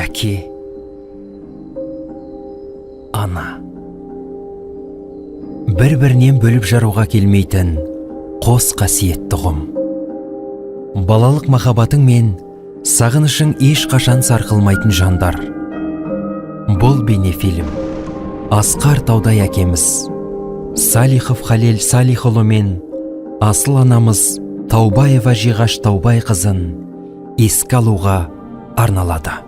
әке, ана. Бір-бірінен бөліп жаруға келмейтін қос қасиетті ұғым. Балалық махаббатың мен сағынышың еш қашан сарқылмайтын жандар. Бұл бейнефильм Асқар Таудай әкеміз Салихов Халел Салихұлы мен асыл анамыз Таубаева Жиғаш Таубай қызын еске алуға арналады.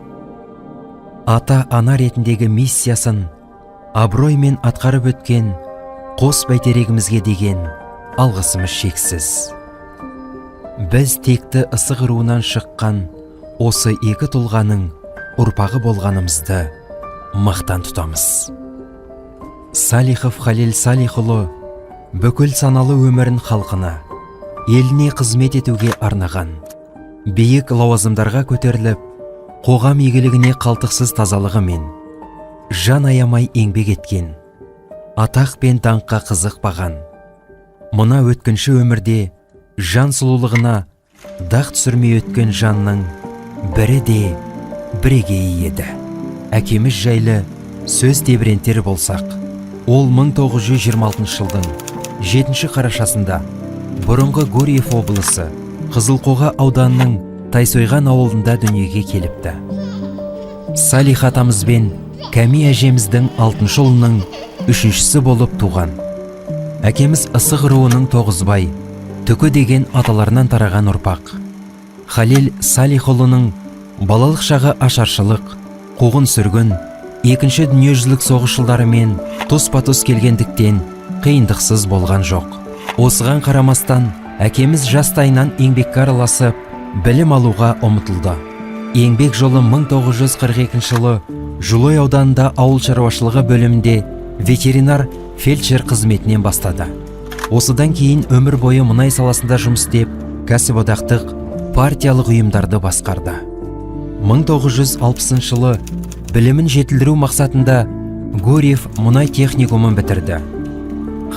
Ата-ана ретіндегі миссиясын абыроймен атқарып өткен қос бәйтерегімізге деген алғысымыз шексіз. Біз текті ысық руынан шыққан осы екі тұлғаның ұрпағы болғанымызды мақтан тұтамыз. Салихов Халел Салихұлы бүкіл саналы өмірін халқына, еліне қызмет етуге арнаған, биік лауазымдарға көтеріліп, қоғам игілігіне қалтықсыз тазалығымен жан аямай еңбек еткен, атақ пен даңққа қызықпаған, мына өткінші өмірде жан сұлулығына дақ түсірмей өткен жанның бірі де бірегейі еді. Әкеміз жайлы сөз тебірентер болсақ, ол 1926 жылдың 7 қарашасында бұрынғы Гурьев облысы Қызылқоға ауданының Тайсойған ауылында дүниеге келіпті. Салих атамыз бен Кәми әжеміздің 6 ұлының 3-шісі болып туған. Әкеміз ысық руының Тоғызбай, Түкі деген аталарынан тараған ұрпақ. Халел Салихұлының балалық шағы ашаршылық, қуғын сүргін, екінші дүниежүзілік соғыс жылдары мен тұспа-тұс келгендіктен қиындықсыз болған жоқ. Осыған қарамастан әкеміз жастайынан еңбекке араласып, білім алуға ұмытылды. Еңбек жолы 1942 жылы Жылой ауданында ауыл шаруашылығы бөлімінде ветеринар фельдшер қызметінен бастады. Осыдан кейін өмір бойы мұнай саласында жұмыс істеп, кәсіподақтық партиялық ұйымдарды басқарды. 1960 жылы білімін жетілдіру мақсатында Гурьев мұнай техникумын бітірді.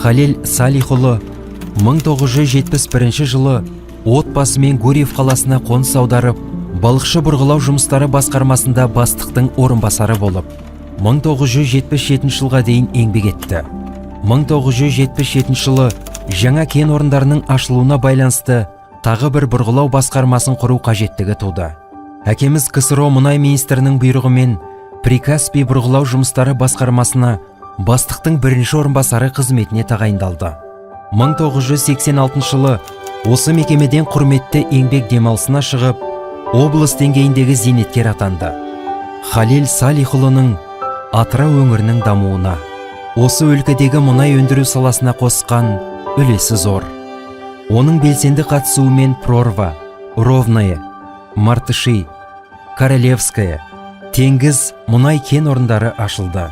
Халел Салихұлы 1971 жылы отбасымен Гурьев қаласына қоныс аударып, балықшы бұрғылау жұмыстары басқармасында бастықтың орынбасары болып, 1977 жылға дейін еңбек етті. 1977 жылы жаңа кен орындарының ашылуына байланысты тағы бір бұрғылау басқармасын құру қажеттігі туды. Әкеміз КСРО мұнай министрінің бұйрығымен Прикаспий бұрғылау жұмыстары басқармасына бастықтың бірінші орынбасары қызметіне тағайындалды. 1986 жылы осы мекемеден құрметті еңбек демалысына шығып, облыс деңгейіндегі зейнеткер атанды. Халел Салихұлының Атырау өңірінің дамуына, осы өлкедегі мұнай өндіру саласына қосқан үлесі зор. Оның белсенді қатысуымен Прорва, Ровное, Мартыши, Королевская, Теңіз мұнай кен орындары ашылды.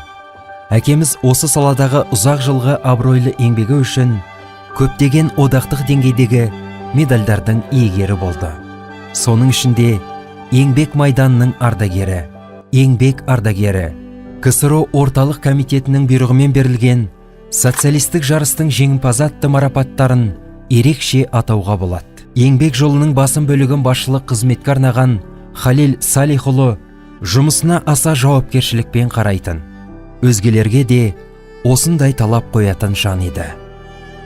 Әкеміз осы саладағы ұзақ жылғы абыройлы еңбегі үшін көптеген одақтық деңгейдегі медальдардың иегері болды. Соның ішінде еңбек майданының ардагері, еңбек ардагері, КСРО орталық комитетінің бұйрығымен берілген социалистік жарыстың жеңімпазы атты марапаттарын ерекше атауға болады. Еңбек жолының басым бөлігін басшылық қызметке арнаған Халел Салихұлы жұмысына аса жауапкершілікпен қарайтын, өзгелерге де осындай талап қоятын жан еді.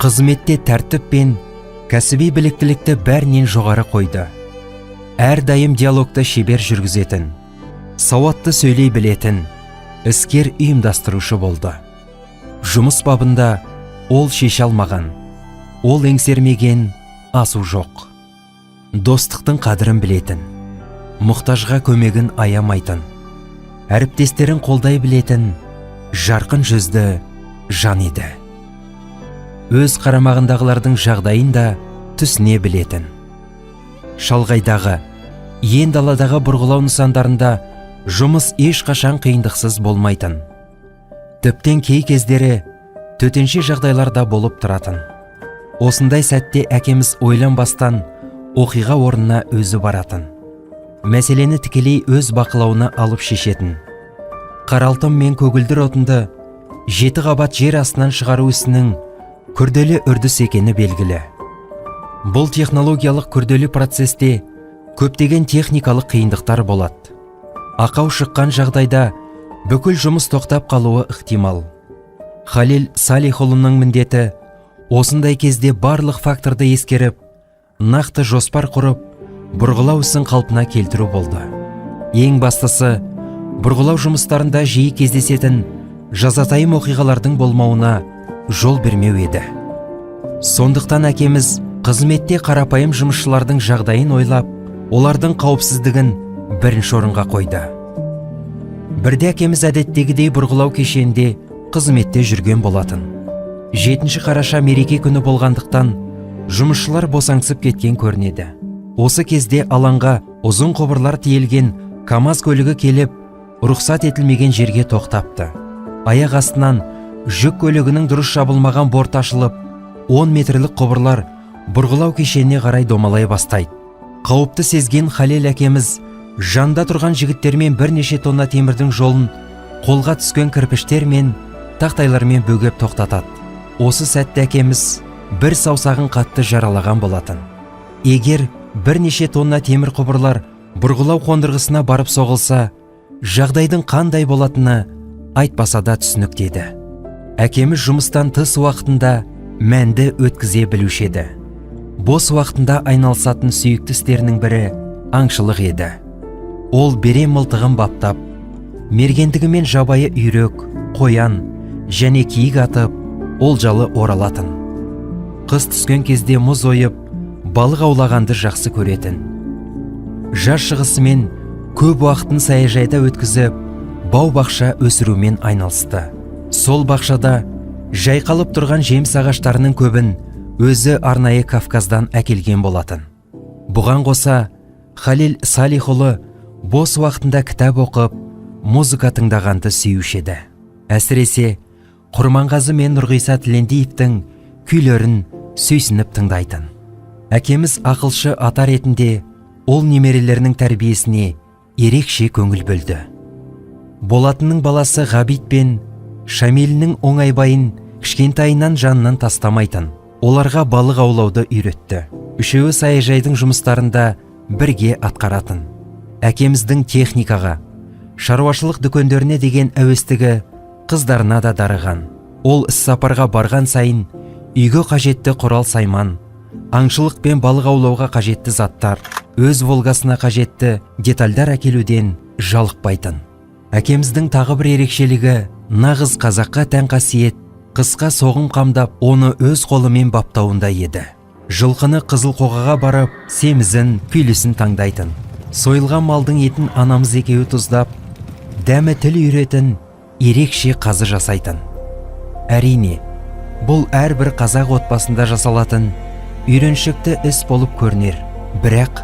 Қызметте тәртіп пен кәсіби біліктілікті бәрінен жоғары қойды. Әрдайым диалогты шебер жүргізетін, сауатты сөйлей білетін, іскер ұйымдастырушы болды. Жұмыс бабында ол шеше алмаған, ол еңсермеген асу жоқ. Достықтың қадірін білетін, мұқтажға көмегін аямайтын, әріптестерін қолдай білетін жарқын жүзді жан еді. Өз қарамағындағылардың жағдайын да түсіне білетін. Шалғайдағы, ен даладағы бұрғылау нысандарында жұмыс ешқашан қиындықсыз болмайтын. Тіптен кей кездері төтенше жағдайларда болып тұратын. Осындай сәтте әкеміз ойланбастан оқиға орнына өзі баратын. Мәселені тікелей өз бақылауына алып шешетін. Қаралтым мен көгілдір отынды 7 қабат жер астынан шығару ісінің күрделі үрдіс екені белгілі. Бұл технологиялық күрделі процесте көптеген техникалық қиындықтар болады. ақау шыққан жағдайда бүкіл жұмыс тоқтап қалуы ықтимал. Халил Салихұлының міндеті осындай кезде барлық факторды ескеріп, нақты жоспар құрып, бұрғылау ісін қалпына келтіру болды. Ең бастысы, бұрғылау жұмыстарында жиі кездесетін жазатайым оқиғалардың болмауына жол бермеу еді. Сондықтан әкеміз қызметте қарапайым жұмысшылардың жағдайын ойлап, олардың қауіпсіздігін бірінші орынға қойды. Бірде әкеміз әдеттегідей бұрғылау кешенінде қызметте жүрген болатын. 7 қараша мереке күні болғандықтан жұмысшылар босаңсып кеткен көрінеді. Осы кезде алаңға ұзын құбырлар тиелген КамАЗ көлігі келіп, рұқсат етілмеген жерге тоқтапты. Аяқ астынан жүк көлігінің дұрыс жабылмаған борт ашылып, 10 метрлік құбырлар бұрғылау кешеніне қарай домалай бастайды. Қауіпті сезген Халил әкеміз жанда тұрған жігіттермен бірнеше тонна темірдің жолын қолға түскен кірпіштер мен тақтайлармен бөгеп тоқтатады. Осы сәтте әкеміз бір саусағын қатты жаралаған болатын. Егер бірнеше тонна темір құбырлар бұрғылау қондырғысына барып соғылса, жағдайдың қандай болатыны айтпаса да түсінікті еді. Әкеміз жұмыстан тыс уақытында мәнді өткізе білуші еді. Бос уақытында айналысатын сүйікті істерінің бірі аңшылық еді. Ол берен мылтығын баптап, мергендігімен жабайы үйрек, қоян және киік атып, олжалы оралатын. Қыс түскен кезде мұз ойып, балық аулағанды жақсы көретін. Жаз шығысымен көп уақытын саяжайда өткізіп, бау-бақша өсірумен айналысты. Сол бақшада жайқалып тұрған жеміс ағаштарының көбін өзі арнайы Кавказдан әкелген болатын. Бұған қоса, Халил Салихұлы бос уақытында кітап оқып, музыка тыңдағанды сүйуші еді. Әсіресе Құрманғазы мен Нұрғиса Тілендиевтің күйлерін сүйсініп тыңдайтын. Әкеміз ақылшы ата ретінде ол немерелерінің тәрбиесіне ерекше көңіл бөлді. Болатының баласы Ғабит пен Шамилінің оңайбайын кішкентайынан жанынан тастамайтын. Оларға балық аулауды үйретті. Үшеуі саяжайдың жұмыстарында бірге атқаратын. Әкеміздің техникаға, шаруашылық дүкендеріне деген әуестігі қыздарына да дарыған. Ол іс-сапарға барған сайын үйге қажетті құрал сайман, аңшылық пен балық аулауға қажетті заттар, өз волгасына қажетті детальдар әкелуден жалықпайтын. Әкеміздің тағы бір ерекшелігі нағыз қазаққа тән қасиет, қысқа соғым қамдап, оны өз қолымен баптауында еді. Жылқыны қызыл қоғаға барып, семізін, күйлісін таңдайтын. Сойылған малдың етін анамыз екеуі тұздап, дәмі тіл үйретін, ерекше қазы жасайтын. Әрине, бұл әрбір қазақ отбасында жасалатын үйреншікті іс болып көрінер. Бірақ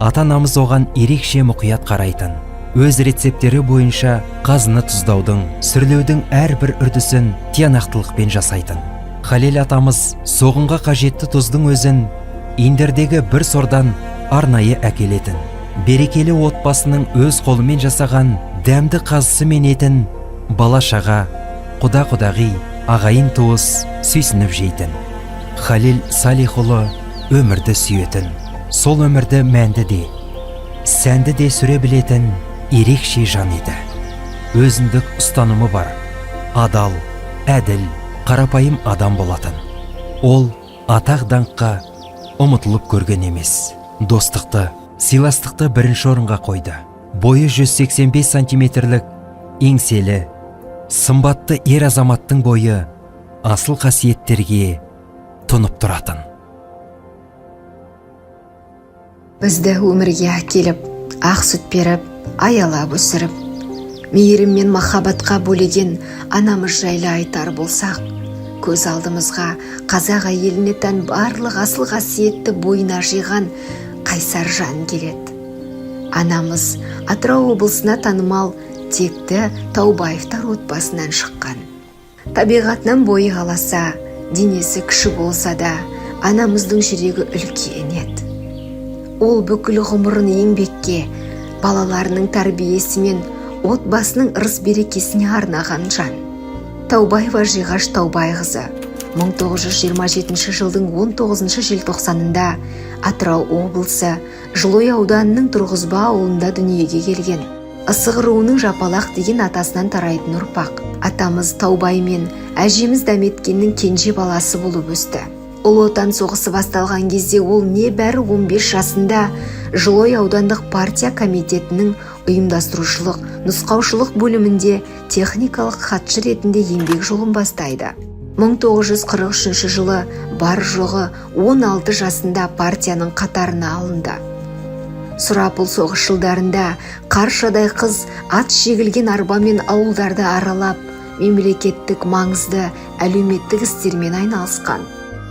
ата-анамыз оған ерекше мұқият қарайтын. Өз рецептері бойынша қазыны тұздаудың, сүрлеудің әрбір үрдісін тиянақтылықпен жасайтын. Халил атамыз соғымға қажетті тұздың өзін индердегі бір сордан арнайы әкелетін. Берекелі отбасының өз қолымен жасаған дәмді қазысы мен етін бала-шаға, құда-құдағи, ағайын туыс сүйсініп жейтін. Халил Салихұлы өмірді сүйетін, сол өмірді мәнді де, сәнді де сүре білетін ерекше жан еді. Өзіндік ұстанымы бар, адал, әділ, қарапайым адам болатын. Ол атақ даңққа ұмытылып көрген емес. Достықты, сыйластықты бірінші орынға қойды. Бойы 185 сантиметрлік, еңселі, сымбатты ер азаматтың бойы асыл қасиеттерге тұнып тұратын. Бізді өмірге әкеліп, ақ сүт беріп, аялап өсіріп, мейірім мен махаббатқа бөлеген анамыз жайлы айтар болсақ, көз алдымызға қазақ әйеліне тән барлық асыл қасиетті бойына жиған қайсар жан келеді. Анамыз Атырау облысына танымал текті Таубаевтар отбасынан шыққан. Табиғатынан бойы қаласа, денесі кіші болса да, анамыздың жүрегі үлкен еді. Ол бүкіл ғұмырын еңбекке, балаларының тәрбиесі мен отбасының ырыс берекесіне арнаған жан. Таубаева Жиғаш Таубайқызы 1927 жылдың 19 желтоқсанында Атырау облысы Жылой ауданының Тұрғызба ауылында дүниеге келген. ысығыруының жапалақ деген атасынан тарайтын ұрпақ. Атамыз Таубай мен әжеміз Дәметкеннің кенже баласы болып өсті. Ұлы отан соғысы басталған кезде ол небәрі 15 жасында Жылой аудандық партия комитетінің ұйымдастырушылық, нұсқаушылық бөлімінде техникалық хатшы ретінде еңбек жолын бастайды. 1943 жылы бар жоғы 16 жасында партияның қатарына алынды. Сұрапыл соғыс жылдарында қаршадай қыз ат жегілген арбамен ауылдарды аралап, мемлекеттік маңызды әлеуметтік істермен айналысқан.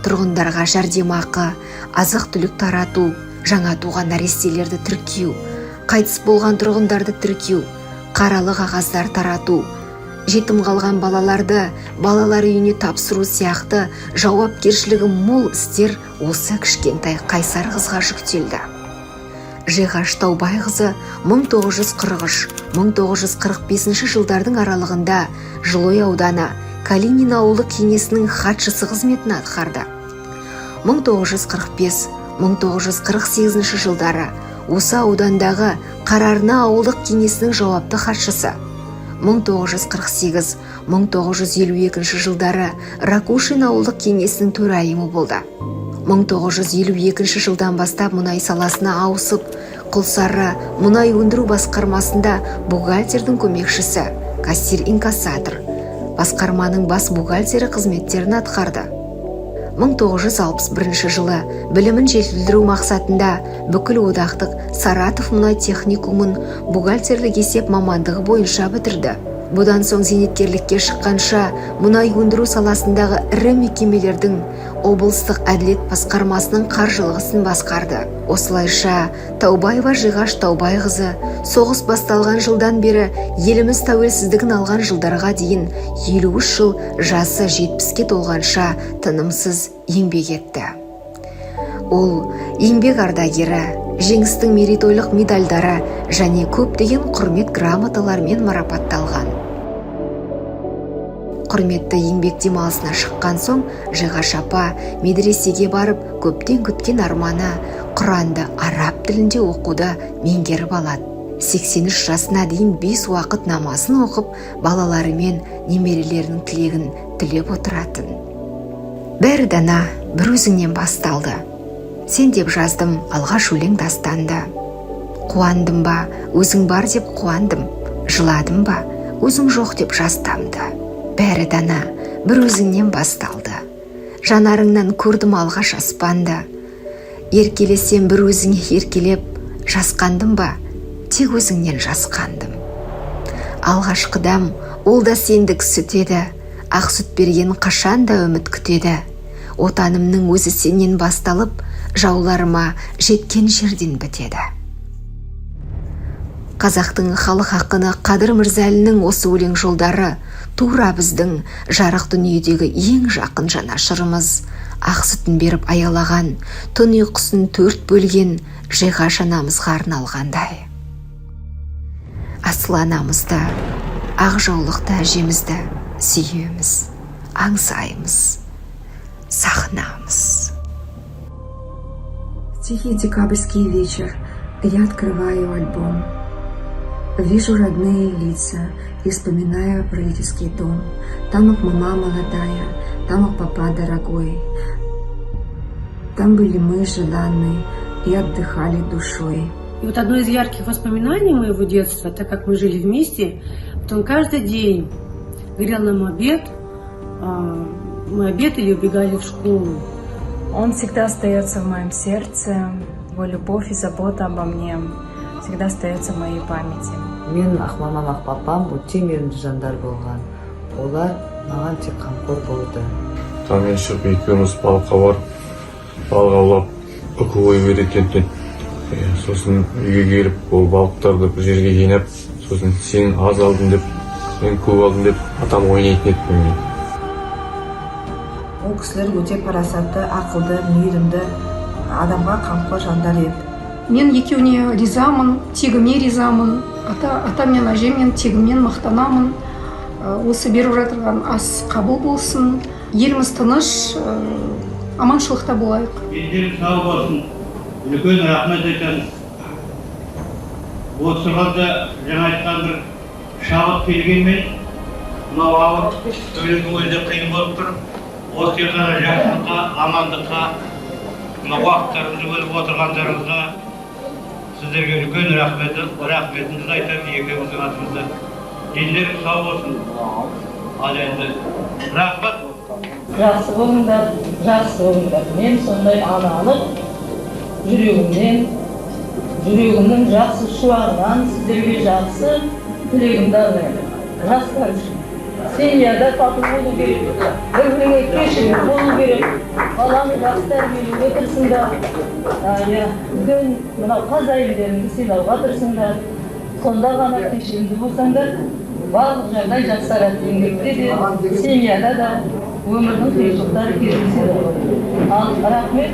Тұрғындарға жәрдемақы, азық-түлік тарату, жаңа туған нәрестелерді тіркеу, қайтыс болған тұрғындарды тіркеу, қаралы қағаздар тарату, жетім қалған балаларды балалар үйіне тапсыру сияқты жауапкершілігі мол істер осы кішкентай қайсар қызға жүктелді. Жиғаш Таубайқызы 1943-1945 жылдардың аралығында Жылой ауданы Калинин ауылдық кеңесінің хатшысы қызметін атқарды. 1945-1948 жылдары осы аудандағы Қарарна ауылдық кеңесінің жауапты хатшысы. 1948-1952 жылдары Ракушин ауылдық кеңесінің төрайымы болды. 1952 жылдан бастап мұнай саласына ауысып, Құлсары мұнай өндіру басқармасында бухгалтердің көмекшісі, кассир-инкассатор, басқарманың бас бухгалтері қызметтерін атқарды. 1961 жылы білімін жетілдіру мақсатында бүкіл одақтық Саратов мұнай техникумын бухгалтерлік есеп мамандығы бойынша бітірді. Бұдан соң зейнеткерлікке шыққанша мұнай өндіру саласындағы ірі мекемелердің облыстық әділет басқармасының қаржылығысын басқарды. Осылайша Таубаева Жиғаш Таубайқызы соғыс басталған жылдан бері еліміз тәуелсіздігін алған жылдарға дейін 53 жыл жасы 70-ке толғанша тынымсыз еңбек етті. Ол еңбек ардагері, жеңістің мерейтойлық медальдары және көптеген құрмет грамоталармен марапатталған. Құрметті еңбек демалысына шыққан соң Жиғаш апа медресеге барып, көптен күткен арманы Құранды араб тілінде оқуды меңгеріп алады. 83 жасына дейін 5 уақыт намазын оқып, балалары мен немерелерінің тілегін тілеп отыратын. Бәрі дана бір өзіңнен басталды. Сен деп жаздым алғаш өлең дастанды. Қуандым ба, өзің бар деп қуандым. Жыладым ба, өзің жоқ деп жастамды. Бәрі дана бір өзіңнен басталды. Жанарыңнан көрдім алғаш аспанды. Еркелесем бір өзіңе еркелеп, жасқандым ба, тек өзіңнен жасқандым. Алғашқыдам ол да сендік сүт еді, ақ сүт берген қашан да үміт күтеді. Отанымның өзі сенен басталып, жауларыма жеткен жерден бітеді. Қазақтың халық ақыны Қадыр Мырзалиннің осы өлең жолдары тура біздің жарық дүниедегі ең жақын жанашырымыз, ақ сүтін беріп аялаған, түн ұйқысын 4 бөлген Жиғаш анамызға арналғандай. Асыл анамызды, ақ жаулықты әжемізді сүйеміз, аңсаймыз, сахнамыз. Тихий декабрьский вечер, я открываю альбом. Вижу родные лица и вспоминаю родительский дом. Там их мама молодая, там их папа дорогой. Там были мы желанные и отдыхали душой. И вот одно из ярких воспоминаний моего детства, так как мы жили вместе, что он каждый день грел нам обед, мы обедали и убегали в школу. Он всегда остается в моем сердце, его любовь и забота обо мне всегда остается в моей памяти. Мен ақ мамам, ақ папам өте мейірімді жандар болған. Олар маған тек қамқор болды. Таңмен шығып екеуміз балыққа барып, балық аулап, үкі береткен. Сосын үйге келіп, ол балықтарды бір жерге жинап, сосын сен аз алдың деп, мен көп алдым деп, атам ойнайтын еді менімен. Ол кісілер өте парасатты, ақылды, мейірімді, адамға қамқор жандар еді. Мен екеуіне ризамын, тегіме ризамын. Атам мен әжеммен тегімен мақтанамын. Осы беріп жатырған ас қабыл болсын. Еліміз тыныш, аманшылықта болайық. Елдерің сау болсын. Үлкен рахмет айтамыз. отырғанда жаңа айтқан бір шабыт келгенмен мынау ауыр сөйлеудің өзі де қиын болып тұр. Осы тек қана жақсылыққа, амандыққа, мына уақыттарыңызды бөліп отырғандарыңызға сіздерге үлкен рахметімізді айтамын екеуміздің атымызда. Денлеріңіз сау болсын. Ал енді рахмет. Жақсы болыңдар, жақсы болыңдар. Мен сондай аналық жүрегімнің жақсы шуағынан сіздерге жақсы тілегімді арнаймын. Жастар үшін. Семьяда тату болу керек, бір-біріңе кешірім болу керек. Баланы жақсы тәрбиелеуге тырысыңдар. Үлкен мынау қаз әйелдеріңді сыйлауға тырысыңдар. Сонда ғана кешірімді болсаңдар, барлық жағдай жақсарады. Еңбекте де, семьяда да өмірдің қиыншылықтары кездеседі. Ал рахмет.